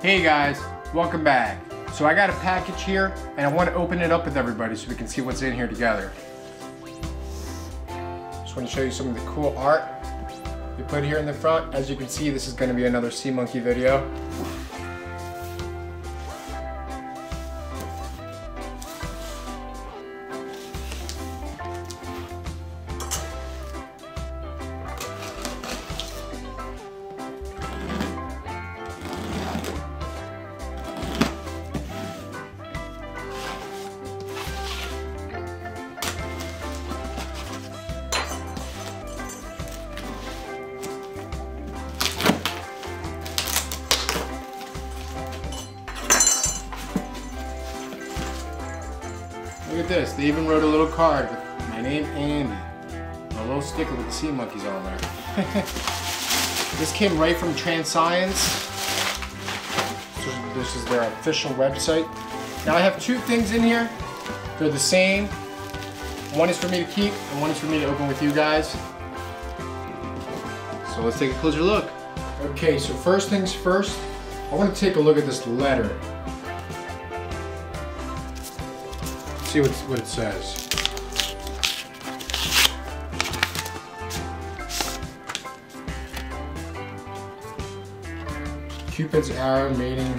Hey guys, welcome back. So I got a package here and I want to open it up with everybody so we can see what's in here together. Just want to show you some of the cool art we put here in the front. As you can see, this is going to be another sea monkey video. Look at this, they even wrote a little card with my name, Andy. A little sticker with the sea monkeys on there. This came right from Transcience. So this is their official website. Now I have two things in here. They're the same. One is for me to keep and one is for me to open with you guys. So let's take a closer look. Okay, so first things first, I want to take a look at this letter. See what it says. Cupid's arrow mating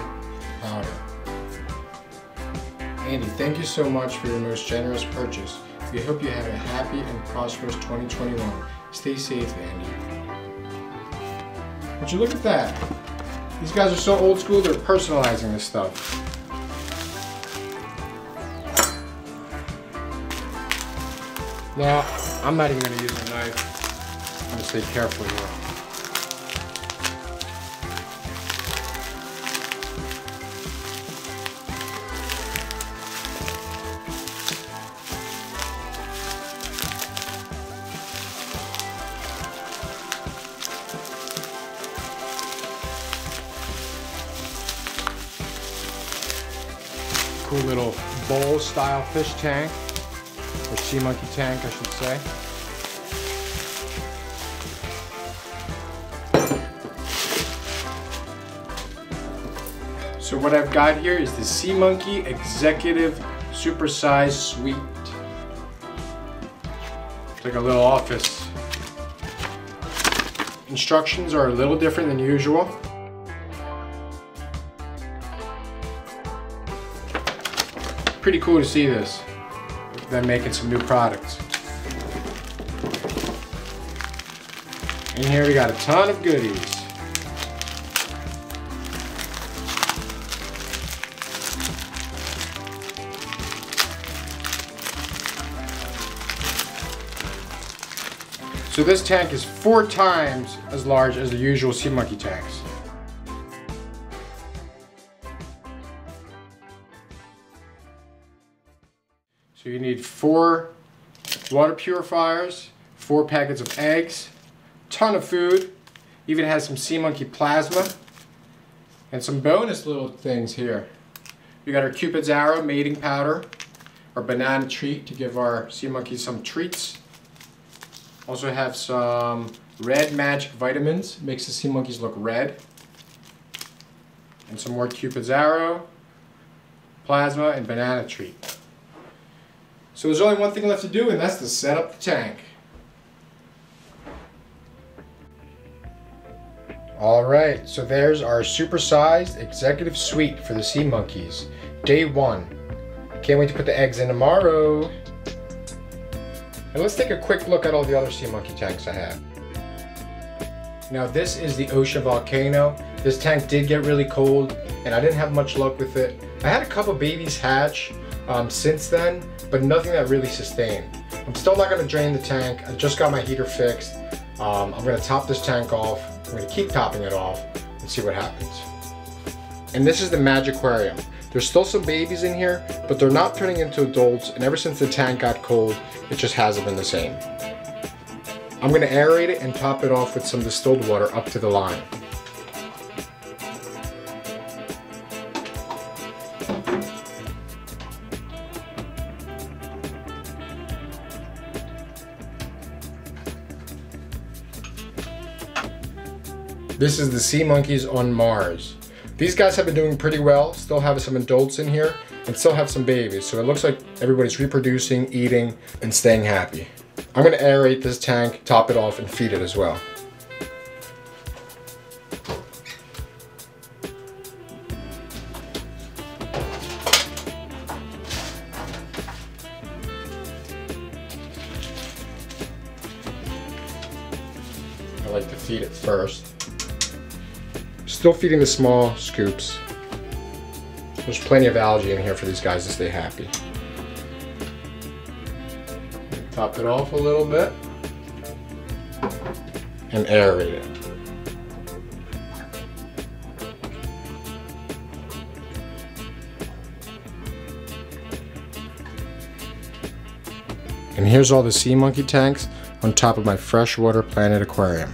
powder. Andy, thank you so much for your most generous purchase. We hope you have a happy and prosperous 2021. Stay safe, Andy. Would you look at that? These guys are so old school, they're personalizing this stuff. Now, I'm not even going to use a knife. I'm going to stay careful here. Cool little bowl style fish tank. Or sea monkey tank, I should say. So what I've got here is the Sea Monkey Executive Supersize Suite. It's like a little office. Instructions are a little different than usual. Pretty cool to see this. Them making some new products. And here we got a ton of goodies. So this tank is 4 times as large as the usual sea monkey tanks. So you need 4 water purifiers, 4 packets of eggs, ton of food, even has some sea monkey plasma, and some bonus little things here. We got our Cupid's arrow mating powder, our banana treat to give our sea monkeys some treats. Also have some red magic vitamins, makes the sea monkeys look red. And some more Cupid's arrow, plasma, and banana treat. So there's only one thing left to do, and that's to set up the tank. Alright, so there's our supersized executive suite for the sea monkeys. Day 1. Can't wait to put the eggs in tomorrow. And let's take a quick look at all the other sea monkey tanks I have. Now this is the Ocean-Volcano. This tank did get really cold, and I didn't have much luck with it. I had a couple babies hatch since then, but nothing that really sustained. I'm still not going to drain the tank. I just got my heater fixed. I'm going to top this tank off. I'm going to keep topping it off and see what happens. And this is the Magiquarium. There's still some babies in here, but they're not turning into adults, and ever since the tank got cold, it just hasn't been the same. I'm going to aerate it and top it off with some distilled water up to the line. This is the sea monkeys on Mars. These guys have been doing pretty well, still have some adults in here, and still have some babies. So it looks like everybody's reproducing, eating, and staying happy. I'm gonna aerate this tank, top it off, and feed it as well. I like to feed it first. Still feeding the small scoops. There's plenty of algae in here for these guys to stay happy. Top it off a little bit and aerate it. And here's all the sea monkey tanks on top of my freshwater planet aquarium.